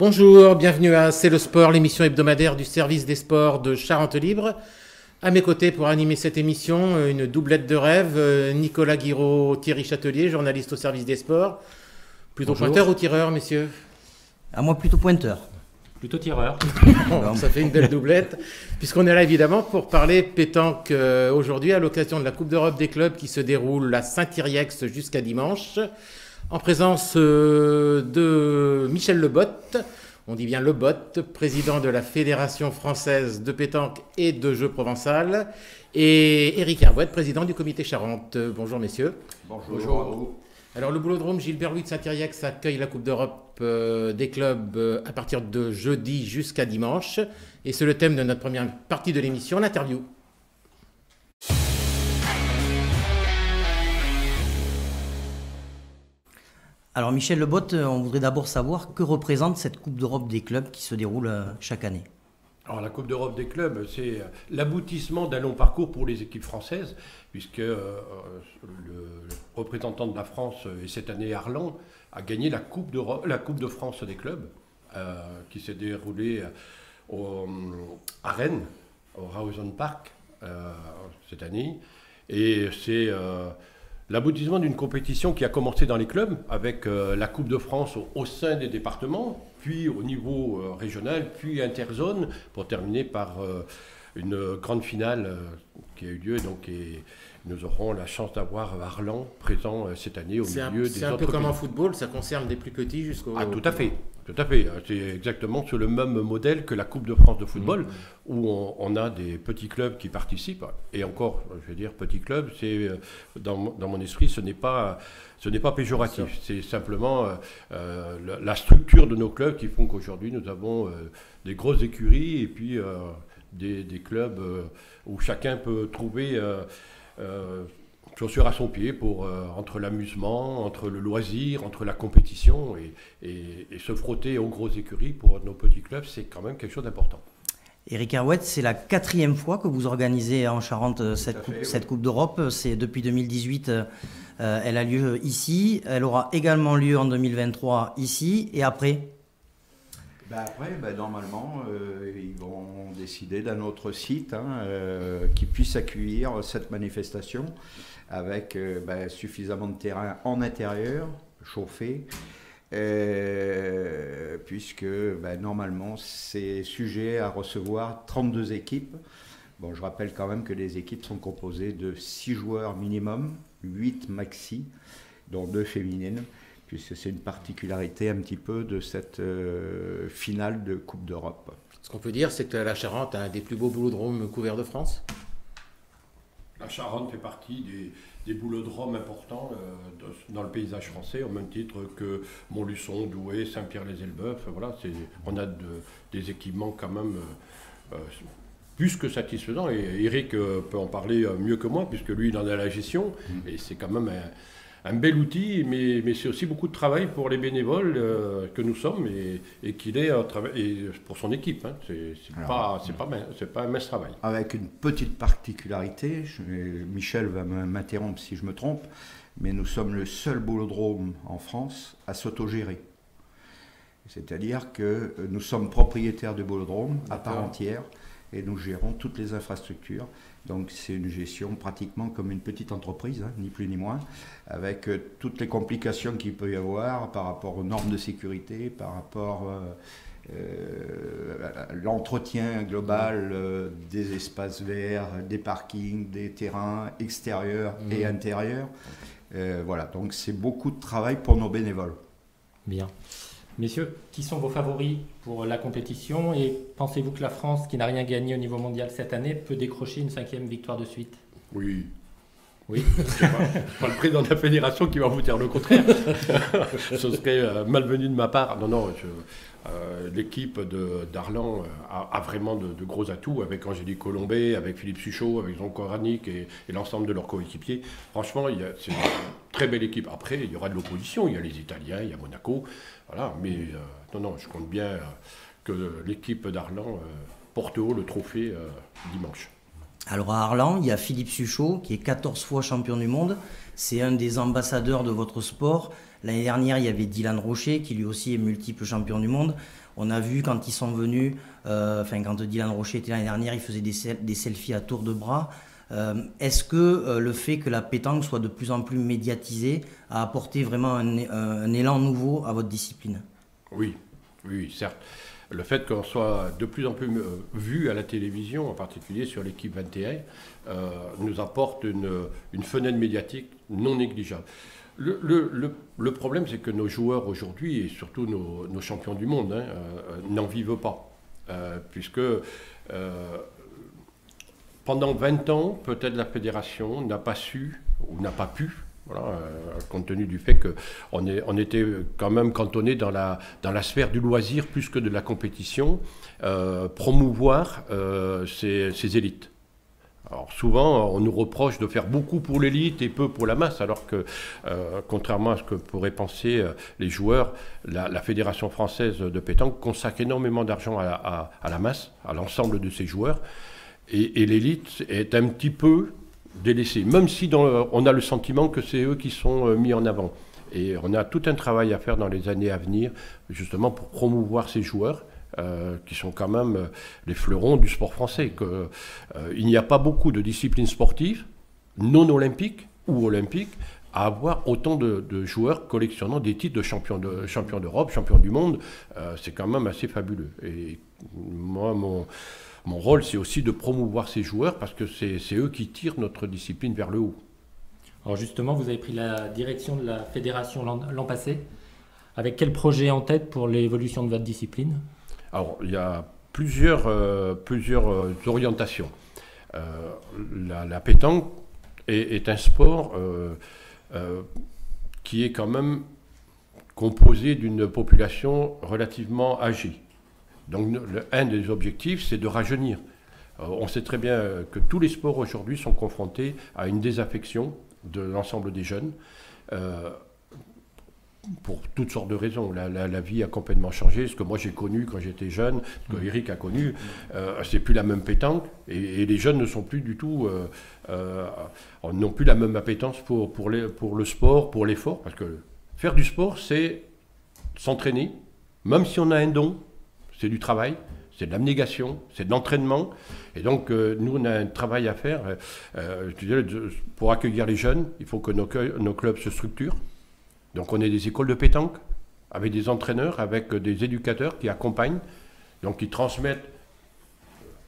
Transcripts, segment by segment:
Bonjour, bienvenue à C'est le sport, l'émission hebdomadaire du service des sports de Charente Libre. À mes côtés pour animer cette émission, une doublette de rêve, Nicolas Guiraud, Thierry Châtelier, journaliste au service des sports. Plutôt Bonjour. Pointeur ou tireur, messieurs? À moi, plutôt pointeur. Plutôt tireur. Bon, ça fait une belle doublette, puisqu'on est là évidemment pour parler pétanque aujourd'hui à l'occasion de la Coupe d'Europe des clubs qui se déroule à Saint-Yrieix jusqu'à dimanche, en présence de Michel Lebotte, on dit bien Lebotte, président de la Fédération française de pétanque et de jeux provençal, et Éric Hervouet, président du comité Charente. Bonjour messieurs. Bonjour. Alors le Boulodrome Gilbert Louis de Saint-Yrieix accueille la Coupe d'Europe des clubs à partir de jeudi jusqu'à dimanche. Et c'est le thème de notre première partie de l'émission, l'interview. Alors Michel Lebotte, on voudrait d'abord savoir que représente cette Coupe d'Europe des clubs qui se déroule chaque année. Alors la Coupe d'Europe des clubs, c'est l'aboutissement d'un long parcours pour les équipes françaises, puisque le représentant de la France, et cette année Arlan, a gagné la Coupe de France des clubs, qui s'est déroulée à Rennes, au Rawson Park, cette année. Et c'est l'aboutissement d'une compétition qui a commencé dans les clubs, avec la Coupe de France au sein des départements, puis au niveau régional, puis interzone, pour terminer par une grande finale qui a eu lieu. Donc, et nous aurons la chance d'avoir Arlan présent cette année au milieu des autres. C'est un peu comme en football, ça concerne des plus petits jusqu'au... Ah, tout à fait. Tout à fait. C'est exactement sur le même modèle que la Coupe de France de football, où on a des petits clubs qui participent. Et encore, je veux dire, petits clubs, c'est dans mon esprit, ce n'est pas péjoratif. C'est simplement la structure de nos clubs qui font qu'aujourd'hui, nous avons des grosses écuries et puis des clubs où chacun peut trouver chaussure à son pied pour entre l'amusement, entre le loisir, entre la compétition et se frotter aux grosses écuries pour nos petits clubs, c'est quand même quelque chose d'important. Éric Hervouet, c'est la 4e fois que vous organisez en Charente cette Coupe d'Europe. C'est depuis 2018, elle a lieu ici. Elle aura également lieu en 2023 ici. Et après Après, normalement, ils vont décider d'un autre site qui puisse accueillir cette manifestation avec suffisamment de terrain en intérieur, chauffé, puisque normalement, c'est sujet à recevoir 32 équipes. Bon, je rappelle quand même que les équipes sont composées de 6 joueurs minimum, 8 maxi, dont 2 féminines, puisque c'est une particularité un petit peu de cette finale de Coupe d'Europe. Ce qu'on peut dire, c'est que la Charente a un des plus beaux boulodromes couverts de France. La Charente fait partie des boulodromes importants dans le paysage français, au même titre que Montluçon, Douai, Saint-Pierre-les-Elbeuf. Voilà, on a des équipements quand même plus que satisfaisants. Et Eric peut en parler mieux que moi, puisque lui, il en a la gestion. Et c'est quand même un bel outil, mais c'est aussi beaucoup de travail pour les bénévoles que nous sommes et qu'il est et pour son équipe. C'est pas un mince travail. Avec une petite particularité, Michel va m'interrompre si je me trompe, mais nous sommes le seul boulodrome en France à s'autogérer. C'est-à-dire que nous sommes propriétaires du boulodrome à part entière et nous gérons toutes les infrastructures. Donc c'est une gestion pratiquement comme une petite entreprise, ni plus ni moins, avec toutes les complications qu'il peut y avoir par rapport aux normes de sécurité, par rapport à l'entretien global des espaces verts, des parkings, des terrains extérieurs et intérieurs. Voilà, donc c'est beaucoup de travail pour nos bénévoles. Bien. Messieurs, qui sont vos favoris pour la compétition et pensez-vous que la France, qui n'a rien gagné au niveau mondial cette année, peut décrocher une 5e victoire de suite? Oui. C'est pas le président de la fédération qui va vous dire le contraire. Ce serait malvenu de ma part. Non, l'équipe d'Arlan a vraiment de gros atouts avec Angélique Colombet, avec Philippe Suchot, avec Jean Koranic et l'ensemble de leurs coéquipiers. Franchement, c'est une très belle équipe. Après, il y aura de l'opposition. Il y a les Italiens, il y a Monaco. Voilà, mais je compte bien que l'équipe d'Arlan porte haut le trophée dimanche. Alors à Arlan, il y a Philippe Suchot qui est 14 fois champion du monde. C'est un des ambassadeurs de votre sport. L'année dernière, il y avait Dylan Rocher qui lui aussi est multiple champion du monde. On a vu quand ils sont venus, quand Dylan Rocher était l'année dernière, il faisait des selfies à tour de bras. Est-ce que le fait que la pétanque soit de plus en plus médiatisée a apporté vraiment un élan nouveau à votre discipline? Oui, certes. Le fait qu'on soit de plus en plus vu à la télévision, en particulier sur l'équipe 21, nous apporte une fenêtre médiatique non négligeable. Le problème, c'est que nos joueurs aujourd'hui, et surtout nos champions du monde, n'en vivent pas. Puisque pendant 20 ans, peut-être la fédération n'a pas su ou n'a pas pu, compte tenu du fait qu'on était quand même cantonné dans la sphère du loisir plus que de la compétition, promouvoir ces élites. Alors souvent, on nous reproche de faire beaucoup pour l'élite et peu pour la masse, alors que, contrairement à ce que pourraient penser les joueurs, la Fédération française de pétanque consacre énormément d'argent à la masse, à l'ensemble de ses joueurs, et l'élite est un petit peu délaissés, même si on a le sentiment que c'est eux qui sont mis en avant. Et on a tout un travail à faire dans les années à venir, justement pour promouvoir ces joueurs, qui sont quand même les fleurons du sport français. Il n'y a pas beaucoup de disciplines sportives, non olympiques ou olympiques, à avoir autant de joueurs collectionnant des titres de champion d'Europe, champion du monde. C'est quand même assez fabuleux. Et moi, mon rôle, c'est aussi de promouvoir ces joueurs parce que c'est eux qui tirent notre discipline vers le haut. Alors justement, vous avez pris la direction de la fédération l'an passé. Avec quel projet en tête pour l'évolution de votre discipline? Alors, il y a plusieurs orientations. La pétanque est un sport qui est quand même composé d'une population relativement âgée. Donc, un des objectifs, c'est de rajeunir. On sait très bien que tous les sports aujourd'hui sont confrontés à une désaffection de l'ensemble des jeunes, pour toutes sortes de raisons. La vie a complètement changé. Ce que moi j'ai connu quand j'étais jeune, ce que Eric a connu, c'est plus la même pétanque. Et les jeunes ne sont plus du tout, n'ont plus la même appétence pour le sport, pour l'effort. Parce que faire du sport, c'est s'entraîner, même si on a un don. C'est du travail, c'est de l'abnégation, c'est de l'entraînement. Et donc, nous, on a un travail à faire. Pour accueillir les jeunes, il faut que nos clubs se structurent. Donc, on ait des écoles de pétanque, avec des entraîneurs, avec des éducateurs qui accompagnent, donc qui transmettent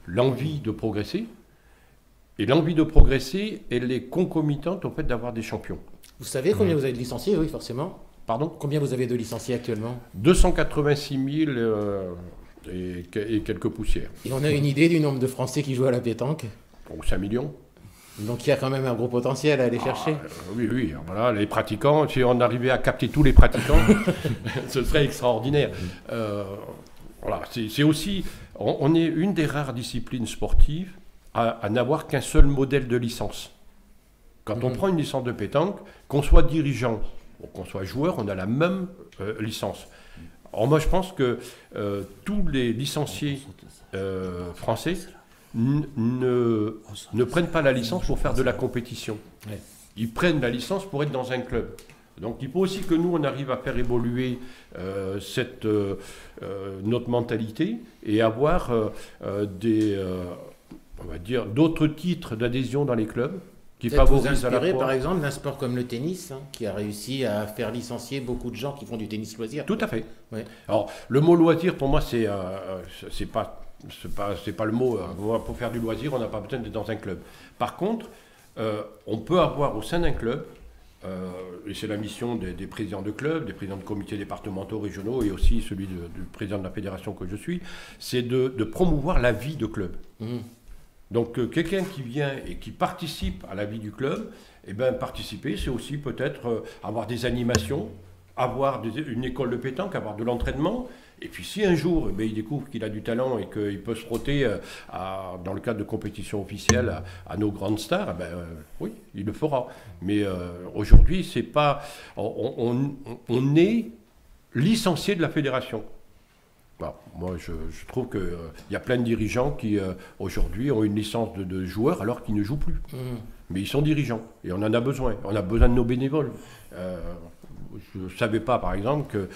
l'envie de progresser. Et l'envie de progresser, elle est concomitante au fait d'avoir des champions. Vous savez combien vous avez de licenciés? Oui, forcément. Pardon? Combien vous avez de licenciés actuellement? 286 000 et quelques poussières. Et on a une idée du nombre de Français qui jouent à la pétanque? Pour 5 millions. Donc il y a quand même un gros potentiel à aller chercher. Oui. Voilà, les pratiquants, si on arrivait à capter tous les pratiquants, ce serait extraordinaire. Voilà, c'est aussi, on est une des rares disciplines sportives à n'avoir qu'un seul modèle de licence. Quand on prend une licence de pétanque, qu'on soit dirigeant ou qu'on soit joueur, on a la même licence. Alors moi, je pense que tous les licenciés français ne prennent pas la licence pour faire de la compétition. Ils prennent la licence pour être dans un club. Donc il faut aussi que nous, on arrive à faire évoluer notre mentalité et avoir on va dire, d'autres titres d'adhésion dans les clubs qui favorisent vous inspirer, à la fois... par exemple, d'un sport comme le tennis, qui a réussi à faire licencier beaucoup de gens qui font du tennis loisir. Tout à fait. Ouais. Alors, le mot loisir, pour moi, c'est pas le mot. Pour faire du loisir, on n'a pas besoin d'être dans un club. Par contre, on peut avoir au sein d'un club, et c'est la mission des présidents de clubs, des présidents de comités départementaux, régionaux, et aussi celui du président de la fédération que je suis, c'est de promouvoir la vie de club. Donc quelqu'un qui vient et qui participe à la vie du club, participer, c'est aussi peut-être avoir des animations, avoir une école de pétanque, avoir de l'entraînement. Et puis si un jour il découvre qu'il a du talent et qu'il peut se frotter dans le cadre de compétitions officielles à nos grandes stars, oui, il le fera. Mais aujourd'hui, c'est pas, on est licencié de la fédération. Bon, moi, je trouve qu'il y a plein de dirigeants qui, aujourd'hui, ont une licence de joueurs alors qu'ils ne jouent plus. Mais ils sont dirigeants et on en a besoin. On a besoin de nos bénévoles. je ne savais pas, par exemple, que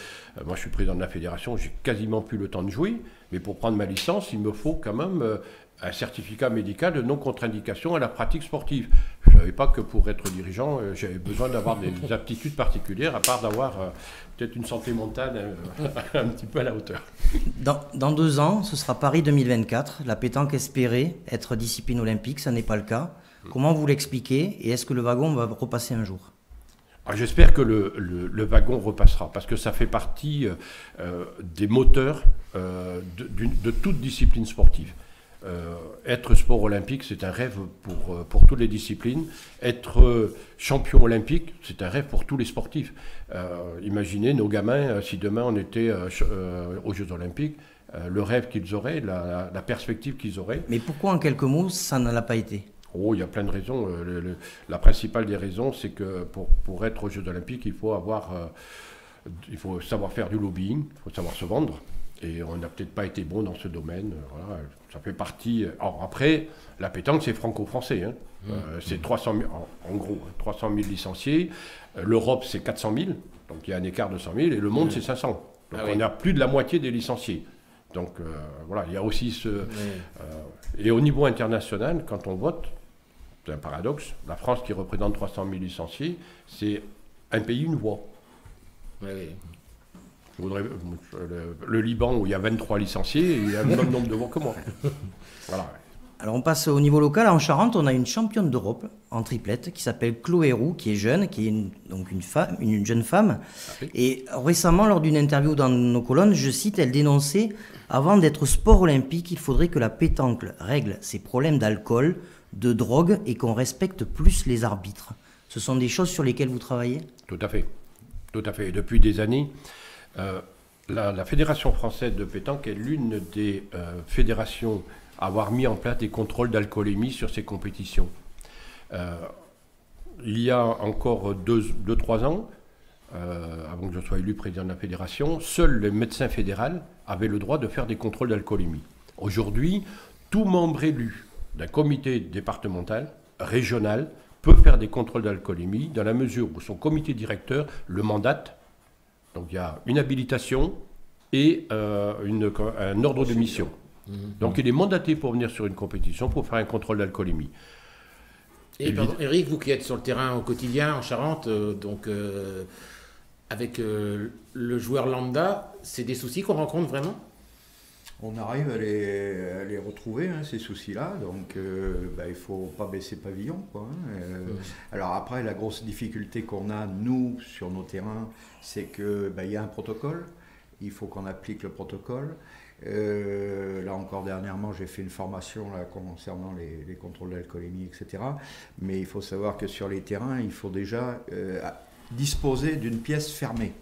moi je suis président de la fédération, j'ai quasiment plus le temps de jouer, mais pour prendre ma licence, il me faut quand même un certificat médical de non-contre-indication à la pratique sportive. Je ne savais pas que pour être dirigeant, j'avais besoin d'avoir des aptitudes particulières, à part d'avoir peut-être une santé mentale un petit peu à la hauteur. Dans 2 ans, ce sera Paris 2024. La pétanque espérait être discipline olympique, ça n'est pas le cas. Comment vous l'expliquez et est-ce que le wagon va repasser un jour? J'espère que le wagon repassera, parce que ça fait partie des moteurs de toute discipline sportive. Être sport olympique, c'est un rêve pour toutes les disciplines. Être champion olympique, c'est un rêve pour tous les sportifs. Imaginez nos gamins, si demain on était aux Jeux olympiques, le rêve qu'ils auraient, la perspective qu'ils auraient. Mais pourquoi, en quelques mots, ça ne l'a pas été? Oh, il y a plein de raisons. La principale des raisons, c'est que pour être aux Jeux olympiques, il faut savoir faire du lobbying, il faut savoir se vendre. Et on n'a peut-être pas été bon dans ce domaine. Voilà, ça fait partie. Alors après, la pétanque, c'est franco-français. Hein. C'est 300 000, en gros, 300 000 licenciés. L'Europe, c'est 400 000. Donc il y a un écart de 100 000. Et le monde, c'est 500. Donc on a plus de la moitié des licenciés. Donc voilà, il y a aussi ce. Et au niveau international, quand on vote, c'est un paradoxe. La France, qui représente 300 000 licenciés, c'est un pays, une voix. Le Liban, où il y a 23 licenciés, il y a le même nombre de voix que moi. Voilà. Alors on passe au niveau local. En Charente, on a une championne d'Europe en triplette qui s'appelle Chloé Roux, qui est jeune, qui est une jeune femme. Et récemment, lors d'une interview dans nos colonnes, je cite, elle dénonçait « Avant d'être sport olympique, il faudrait que la pétanque règle ses problèmes d'alcool, de drogue et qu'on respecte plus les arbitres ». Ce sont des choses sur lesquelles vous travaillez? Tout à fait. Tout à fait. Depuis des années, la Fédération française de pétanque est l'une des fédérations à avoir mis en place des contrôles d'alcoolémie sur ses compétitions. Il y a encore 2-3 ans, avant que je sois élu président de la fédération, seuls les médecins fédéraux avaient le droit de faire des contrôles d'alcoolémie. Aujourd'hui, tout membre élu d'un comité départemental, régional, peut faire des contrôles d'alcoolémie dans la mesure où son comité directeur le mandate. Donc il y a une habilitation et un ordre de mission. Donc il est mandaté pour venir sur une compétition pour faire un contrôle d'alcoolémie. Et pardon, Eric, vous qui êtes sur le terrain au quotidien en Charente, avec le joueur lambda, c'est des soucis qu'on rencontre vraiment? On arrive à les retrouver, hein, ces soucis-là, donc il ne faut pas baisser pavillon, quoi, hein. Alors après, la grosse difficulté qu'on a, nous, sur nos terrains, c'est qu'il y a un protocole, il faut qu'on applique le protocole. Là encore dernièrement, j'ai fait une formation là, concernant les contrôles d'alcoolémie, etc. Mais il faut savoir que sur les terrains, il faut déjà disposer d'une pièce fermée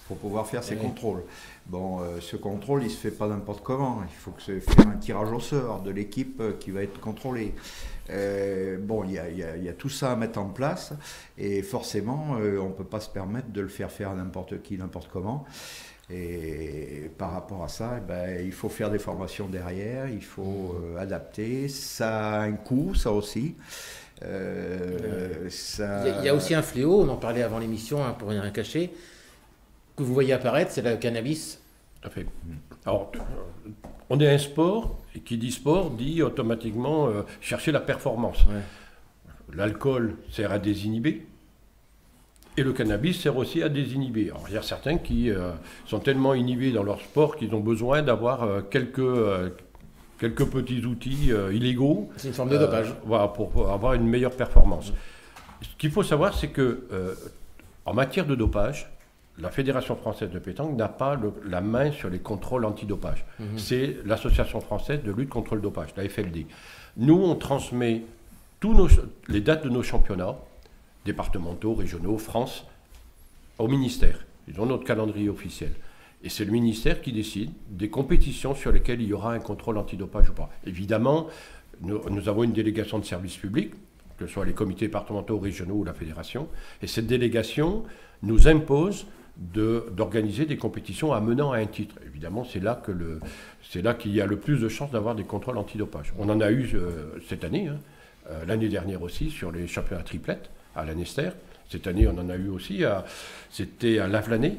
pour pouvoir faire ces contrôles. Bon, ce contrôle, il ne se fait pas n'importe comment. Il faut que se faire un tirage au sort de l'équipe qui va être contrôlée. Bon, il y a tout ça à mettre en place et forcément, on ne peut pas se permettre de le faire à n'importe qui, n'importe comment. Et par rapport à ça, il faut faire des formations derrière, il faut adapter. Ça a un coût, ça aussi. Il y a aussi un fléau, on en parlait avant l'émission, hein, pour rien cacher, que vous voyez apparaître, c'est le cannabis. Tout à fait. Alors, on est un sport, et qui dit sport dit automatiquement chercher la performance. L'alcool sert à désinhiber, et le cannabis sert aussi à désinhiber. Alors, il y a certains qui sont tellement inhibés dans leur sport qu'ils ont besoin d'avoir quelques petits outils illégaux. C'est une forme de dopage. Voilà, pour avoir une meilleure performance. Ce qu'il faut savoir, c'est que en matière de dopage, la Fédération française de pétanque n'a pas la main sur les contrôles antidopage. C'est l'Association française de lutte contre le dopage, la FLD. Nous, on transmet les dates de nos championnats, départementaux, régionaux, France, au ministère. Ils ont notre calendrier officiel. Et c'est le ministère qui décide des compétitions sur lesquelles il y aura un contrôle antidopage ou pas. Évidemment, nous avons une délégation de service public, que ce soit les comités départementaux, régionaux ou la fédération. Et cette délégation nous impose d'organiser des compétitions amenant à un titre. Évidemment, c'est là qu'il y a le plus de chances d'avoir des contrôles antidopage. On en a eu cette année, l'année dernière aussi, sur les championnats triplettes à la Nester. Cette année, on en a eu aussi, c'était à Lavelanet.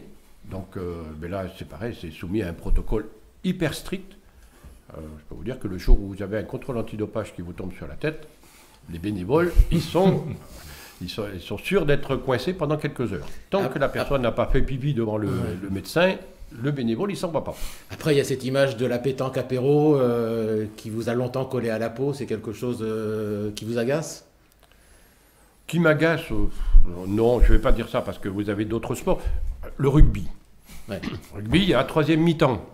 Donc mais là, c'est pareil, c'est soumis à un protocole hyper strict. Je peux vous dire que le jour où vous avez un contrôle antidopage qui vous tombe sur la tête, les bénévoles, ils sont sûrs d'être coincés pendant quelques heures. Tant que la personne n'a pas fait pipi devant le médecin, le bénévole, il s'en va pas. Après, il y a cette image de la pétanque apéro qui vous a longtemps collé à la peau. C'est quelque chose qui vous agace? Qui m'agace? Non, je ne vais pas dire ça parce que vous avez d'autres sports. Le rugby. Ouais. Le rugby, il y a la troisième mi-temps.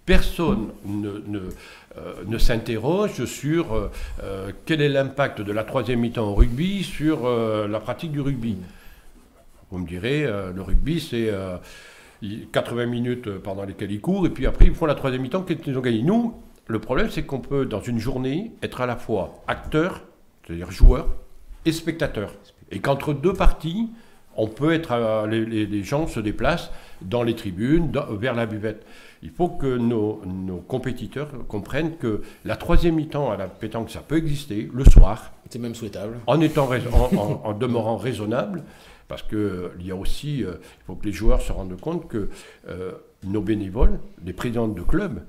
Personne ne s'interroge sur quel est l'impact de la troisième mi-temps au rugby sur la pratique du rugby. Vous me direz, le rugby, c'est 80 minutes pendant lesquelles ils courent, et puis après, ils font la troisième mi-temps qu'ils ont gagné. Nous, le problème, c'est qu'on peut, dans une journée, être à la fois acteur, c'est-à-dire joueur, et spectateur. Et qu'entre deux parties, on peut être, les gens se déplacent dans les tribunes, vers la buvette. Il faut que nos compétiteurs comprennent que la troisième mi-temps à la pétanque, ça peut exister le soir. C'est même souhaitable. En demeurant raisonnable, parce qu'il y a aussi, il faut que les joueurs se rendent compte que nos bénévoles, les présidents de clubs,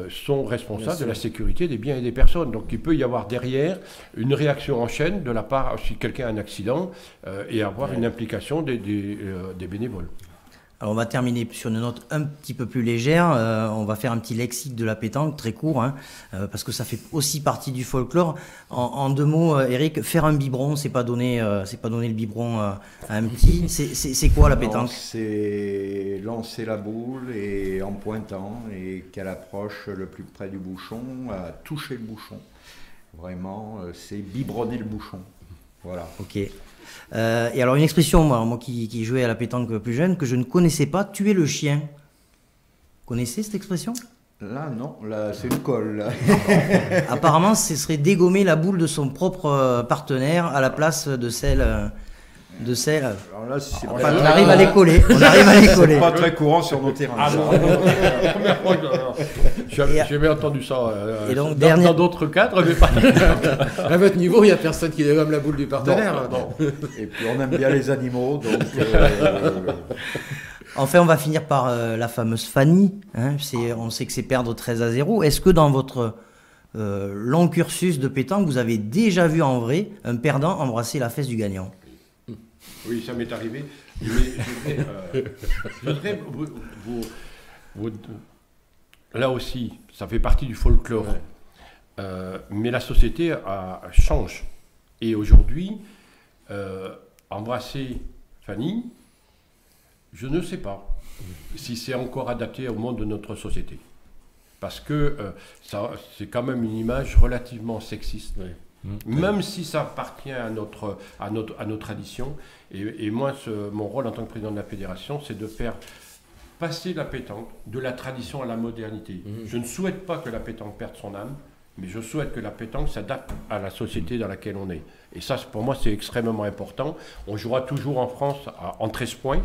sont responsables de la sécurité des biens et des personnes. Donc il peut y avoir derrière une réaction en chaîne de la part, si quelqu'un a un accident, et avoir une implication des bénévoles. Alors on va terminer sur une note un petit peu plus légère. On va faire un petit lexique de la pétanque, très court, hein, parce que ça fait aussi partie du folklore. En deux mots, Eric, faire un biberon, c'est pas donner le biberon à un petit. C'est quoi la pétanque? C'est lancer la boule et en pointant et qu'elle approche le plus près du bouchon, à toucher le bouchon. Vraiment, c'est biberonner le bouchon. Voilà. Ok. Et alors une expression, moi qui jouais à la pétanque plus jeune, que je ne connaissais pas, tuer le chien. Vous connaissez cette expression? Là, non, là, c'est une colle. Là. Apparemment, ce serait dégommer la boule de son propre partenaire à la place de celle... Alors là, c'est on arrive à les coller. C'est pas très courant sur nos terrains. Ah non, la première fois que j'ai bien entendu ça dans d'autres cadres, mais pas. À votre niveau, il n'y a personne qui dégomme la boule du partenaire. Non. Et puis on aime bien les animaux, donc. Enfin, on va finir par la fameuse Fanny. Hein, on sait que c'est perdre 13-0. Est-ce que dans votre long cursus de pétanque, vous avez déjà vu en vrai un perdant embrasser la fesse du gagnant? Oui, ça m'est arrivé. Je voudrais là aussi, ça fait partie du folklore. Ouais. Mais la société change. Et aujourd'hui, embrasser Fanny, je ne sais pas si c'est encore adapté au monde de notre société. Parce que c'est quand même une image relativement sexiste. Ouais. Même si ça appartient à nos traditions. Et moi, mon rôle en tant que président de la fédération, c'est de faire passer la pétanque de la tradition à la modernité. Je ne souhaite pas que la pétanque perde son âme, mais je souhaite que la pétanque s'adapte à la société dans laquelle on est. Et ça, pour moi, c'est extrêmement important. On jouera toujours en France en 13 points,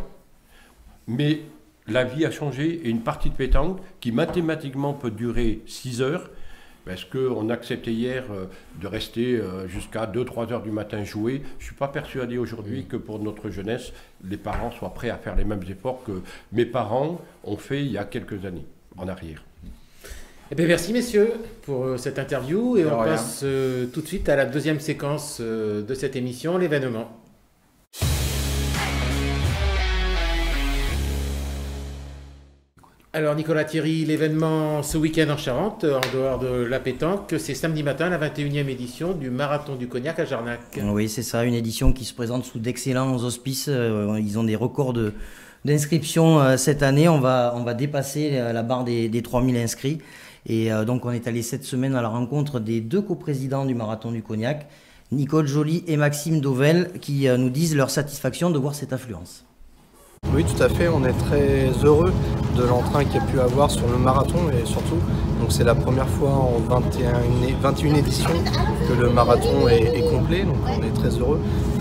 mais la vie a changé et une partie de pétanque qui mathématiquement peut durer 6 heures, est-ce qu'on acceptait hier de rester jusqu'à 2-3 heures du matin jouer? Je ne suis pas persuadé aujourd'hui que pour notre jeunesse, les parents soient prêts à faire les mêmes efforts que mes parents ont fait il y a quelques années en arrière. Eh bien, merci messieurs pour cette interview et on passe tout de suite à la deuxième séquence de cette émission, l'événement. Alors Nicolas Thierry, l'événement ce week-end en Charente, en dehors de la pétanque, c'est samedi matin, la 21e édition du Marathon du Cognac à Jarnac. Oui, c'est ça, une édition qui se présente sous d'excellents auspices. Ils ont des records d'inscription cette année. On va dépasser la barre des 3000 inscrits. Et donc on est allé cette semaine à la rencontre des deux coprésidents du Marathon du Cognac, Nicole Joly et Maxime Dauvel, qui nous disent leur satisfaction de voir cette affluence. Oui, tout à fait. On est très heureux de l'entrain qu'il y a pu avoir sur le marathon et surtout, donc c'est la première fois en 21 éditions que le marathon est complet, donc on est très heureux.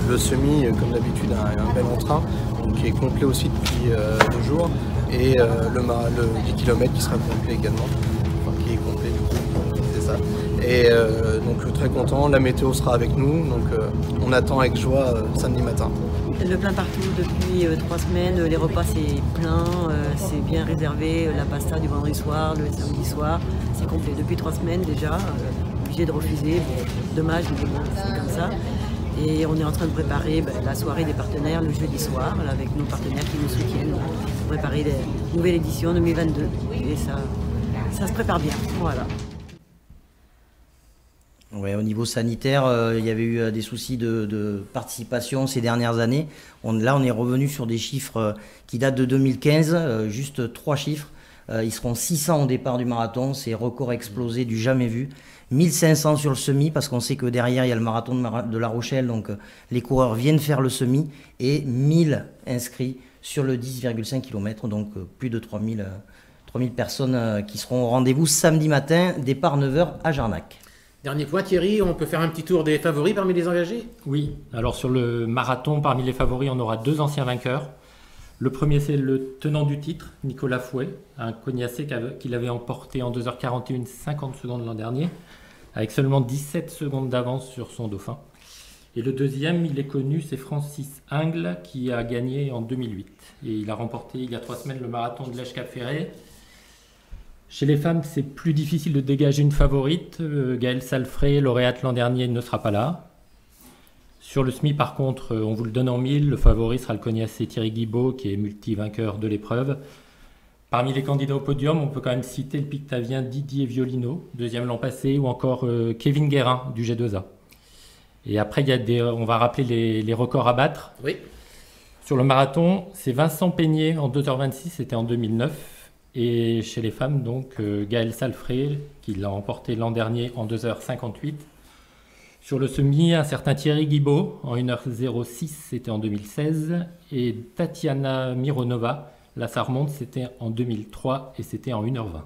Le semi, comme d'habitude, a un bel entrain, donc qui est complet aussi depuis 2 jours, et le 10 km qui sera complet également, enfin qui est complet du coup, c'est ça. Et donc très content, la météo sera avec nous, donc on attend avec joie samedi matin. Le plein partout depuis 3 semaines, les repas c'est plein, c'est bien réservé, la pasta du vendredi soir, le samedi soir, c'est complet. Depuis 3 semaines déjà, obligé de refuser, bon, dommage, mais bon, c'est comme ça. Et on est en train de préparer la soirée des partenaires le jeudi soir, là, avec nos partenaires qui nous soutiennent, pour préparer la nouvelle édition 2022. Et ça se prépare bien, voilà. Ouais, au niveau sanitaire, il y avait eu des soucis de participation ces dernières années. Là, on est revenu sur des chiffres qui datent de 2015, juste 3 chiffres. Ils seront 600 au départ du marathon, c'est record explosé du jamais vu. 1500 sur le semi, parce qu'on sait que derrière, il y a le marathon de La Rochelle, donc les coureurs viennent faire le semi, et 1000 inscrits sur le 10,5 km, donc plus de 3000 personnes qui seront au rendez-vous samedi matin, départ 9h à Jarnac. Dernier point, Thierry, on peut faire un petit tour des favoris parmi les engagés? Oui, alors sur le marathon, parmi les favoris, on aura 2 anciens vainqueurs. Le premier, c'est le tenant du titre, Nicolas Fouet, un Cognacé qu'il avait emporté en 2h41, 50 secondes l'an dernier, avec seulement 17 secondes d'avance sur son dauphin. Et le deuxième, il est connu, c'est Francis Ingle, qui a gagné en 2008. Et il a remporté il y a 3 semaines le marathon de Lège-Cap-Ferré. Chez les femmes, c'est plus difficile de dégager une favorite. Gaëlle Salfré, lauréate l'an dernier, ne sera pas là. Sur le semi, par contre, on vous le donne en 1000. Le favori sera le Cognacé Thierry Guibaud, qui est multi-vainqueur de l'épreuve. Parmi les candidats au podium, on peut quand même citer le Pictavien Didier Violino, 2e l'an passé, ou encore Kevin Guérin du G2A. Et après, on va rappeler les records à battre. Oui. Sur le marathon, c'est Vincent Peigné en 2h26, c'était en 2009. Et chez les femmes, donc, Gaëlle Salfré, qui l'a remporté l'an dernier en 2h58. Sur le semi, un certain Thierry Guibaud, en 1h06, c'était en 2016. Et Tatiana Mironova, là ça remonte, c'était en 2003 et c'était en 1h20.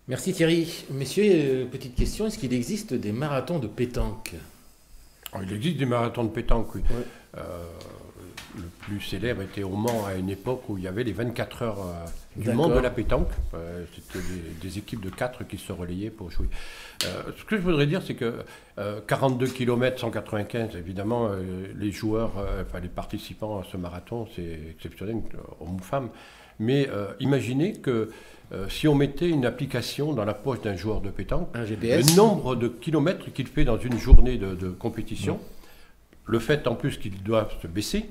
Merci Thierry. Messieurs, petite question, est-ce qu'il existe des marathons de pétanque? Il existe des marathons de pétanque, oui. Ouais. Le plus célèbre était au Mans à une époque où il y avait les 24 heures du monde de la pétanque. C'était des équipes de 4 qui se relayaient pour jouer. Ce que je voudrais dire, c'est que 42 km 195, évidemment, les joueurs, les participants à ce marathon, c'est exceptionnel, hommes ou femmes. Mais imaginez que si on mettait une application dans la poche d'un joueur de pétanque, un GPS, le nombre de kilomètres qu'il fait dans une journée de compétition, le fait en plus qu'il doit se baisser,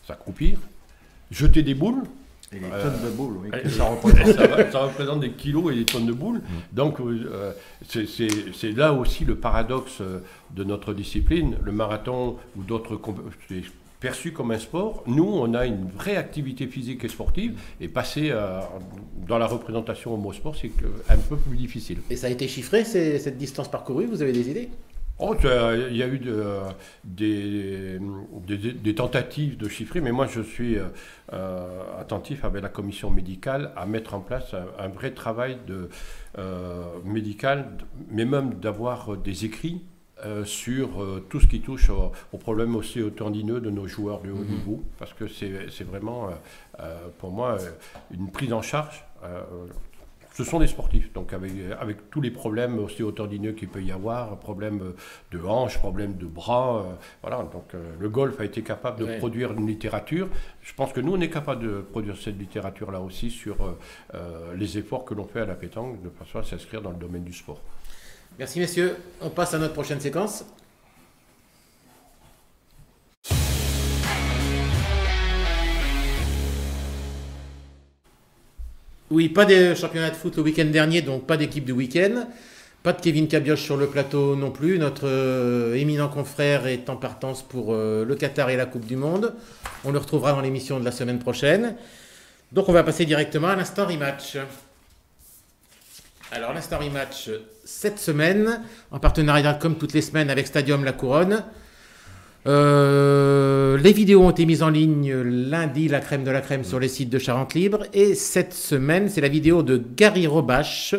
s'accroupir, jeter des boules. Et les tonnes de boules, oui. Ça représente des kilos et des tonnes de boules. Donc c'est là aussi le paradoxe de notre discipline. Le marathon ou d'autres, c'est perçu comme un sport. Nous, on a une vraie activité physique et sportive. Et passer dans la représentation homo-sport, c'est un peu plus difficile. Et ça a été chiffré, cette distance parcourue? Vous avez des idées? Il y a eu des tentatives de chiffrer, mais moi je suis attentif avec la commission médicale à mettre en place un vrai travail médical, mais même d'avoir des écrits sur tout ce qui touche aux problèmes ostéotendineux de nos joueurs de haut niveau, parce que c'est vraiment pour moi une prise en charge. Ce sont des sportifs, donc avec tous les problèmes ostéotendineux qu'il peut y avoir, problèmes de hanches, problèmes de bras, voilà. Donc le golf a été capable de produire une littérature. Je pense que nous, on est capable de produire cette littérature-là aussi sur les efforts que l'on fait à la pétanque, de façon à s'inscrire dans le domaine du sport. Merci messieurs. On passe à notre prochaine séquence. Oui, pas de championnat de foot le week-end dernier, donc pas d'équipe de week-end. Pas de Kevin Cabioche sur le plateau non plus. Notre éminent confrère est en partance pour le Qatar et la Coupe du Monde. On le retrouvera dans l'émission de la semaine prochaine. Donc on va passer directement à l'instant rematch. Alors l'instant rematch cette semaine, en partenariat comme toutes les semaines avec Stadium La Couronne. Les vidéos ont été mises en ligne lundi, la crème de la crème, sur les sites de Charente Libre. Et cette semaine, c'est la vidéo de Gary Robache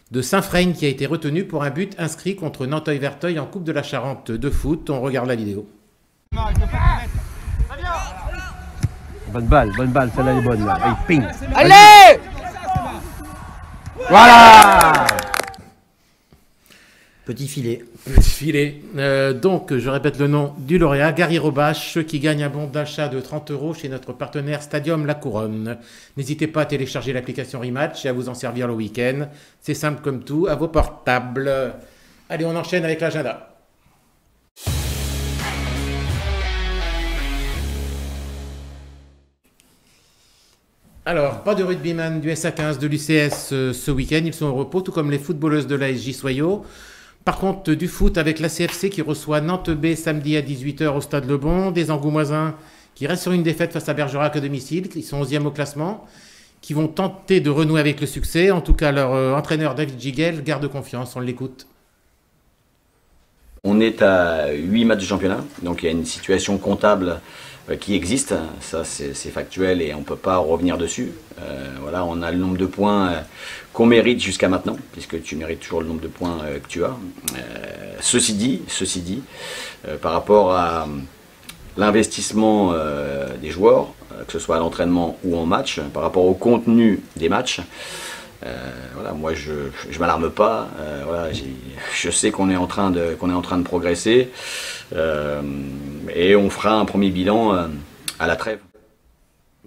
de Saint-Freigne qui a été retenu pour un but inscrit contre Nanteuil-Verteuil en Coupe de la Charente de foot. On regarde la vidéo. Bonne balle, celle-là est bonne là. Hey, ping. Allez! Voilà! Petit filet. Petit filet. Donc, je répète le nom du lauréat, Gary Robache, qui gagne un bon d'achat de 30 € chez notre partenaire Stadium La Couronne. N'hésitez pas à télécharger l'application Rematch et à vous en servir le week-end. C'est simple comme tout, à vos portables. Allez, on enchaîne avec l'agenda. Alors, pas de rugbyman du SA15 de l'UCS ce week-end, ils sont au repos, tout comme les footballeuses de l'ASJ Soyaux. Par contre, du foot avec la CFC qui reçoit Nantes B samedi à 18 h au Stade Lebon, des Angoumoisins qui restent sur une défaite face à Bergerac à domicile, qui sont 11e au classement, qui vont tenter de renouer avec le succès. En tout cas, leur entraîneur David Giguel garde confiance, on l'écoute. On est à 8 matchs de championnat, donc il y a une situation comptable qui existe, ça c'est factuel et on ne peut pas revenir dessus. Voilà, on a le nombre de points qu'on mérite jusqu'à maintenant, puisque tu mérites toujours le nombre de points que tu as. Ceci dit, par rapport à l'investissement des joueurs, que ce soit à l'entraînement ou en match, par rapport au contenu des matchs, voilà, moi je m'alarme pas. Voilà, je sais qu'on est en train de progresser et on fera un premier bilan à la trêve.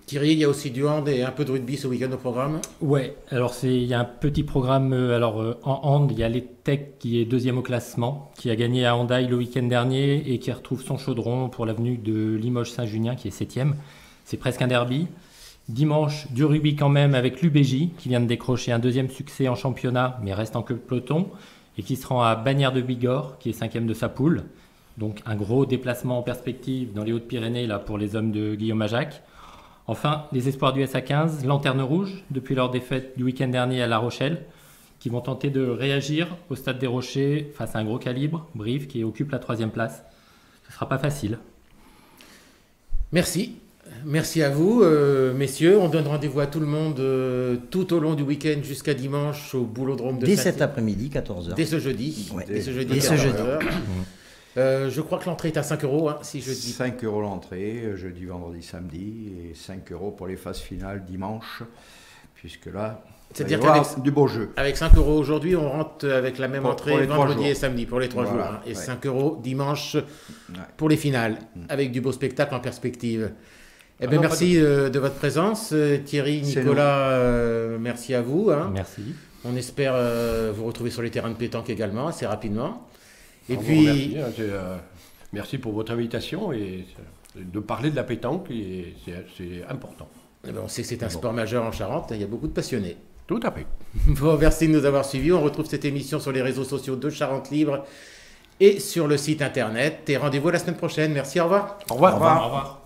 Thierry, il y a aussi du hand et un peu de rugby ce week-end au programme. Ouais, alors il y a un petit programme. En hand, il y a l'ETEC qui est 2e au classement, qui a gagné à Hendaye le week-end dernier et qui retrouve son chaudron pour l'avenue de Limoges-Saint-Junien qui est 7e. C'est presque un derby. Dimanche, du rugby quand même avec l'UBJ qui vient de décrocher un 2e succès en championnat mais reste en queue de peloton et qui se rend à Bagnères de Bigorre qui est 5e de sa poule. Donc un gros déplacement en perspective dans les Hautes-Pyrénées là, pour les hommes de Guillaume Ajac. Enfin, les espoirs du SA15, Lanterne Rouge, depuis leur défaite du week-end dernier à La Rochelle, qui vont tenter de réagir au Stade des Rochers face à un gros calibre, Brive, qui occupe la 3e place. Ce ne sera pas facile. Merci. Merci à vous, messieurs. On donne rendez-vous à tout le monde tout au long du week-end jusqu'à dimanche au Boulodrome de Dès cet après-midi, 14 h. Dès ce jeudi. Ouais. Dès ce jeudi. Je crois que l'entrée est à 5 €, hein, si je dis. 5 € l'entrée, jeudi, vendredi, samedi, et 5 € pour les phases finales dimanche, puisque là, c'est-à-dire qu'avec du beau jeu. Avec 5 € aujourd'hui, on rentre avec la même entrée pour vendredi et samedi pour les 3 jours. Hein, et 5 € dimanche pour les finales, avec du beau spectacle en perspective. Eh bien, merci de votre présence. Thierry, Nicolas, merci à vous. Hein. Merci. On espère vous retrouver sur les terrains de pétanque également, assez rapidement. Et puis, merci pour votre invitation et de parler de la pétanque, c'est important. Eh bien, on sait que c'est un sport majeur en Charente, il y a beaucoup de passionnés. Tout à fait. Bon, merci de nous avoir suivis. On retrouve cette émission sur les réseaux sociaux de Charente Libre et sur le site internet. Et rendez-vous la semaine prochaine. Merci, au revoir. Au revoir. Au revoir. Au revoir.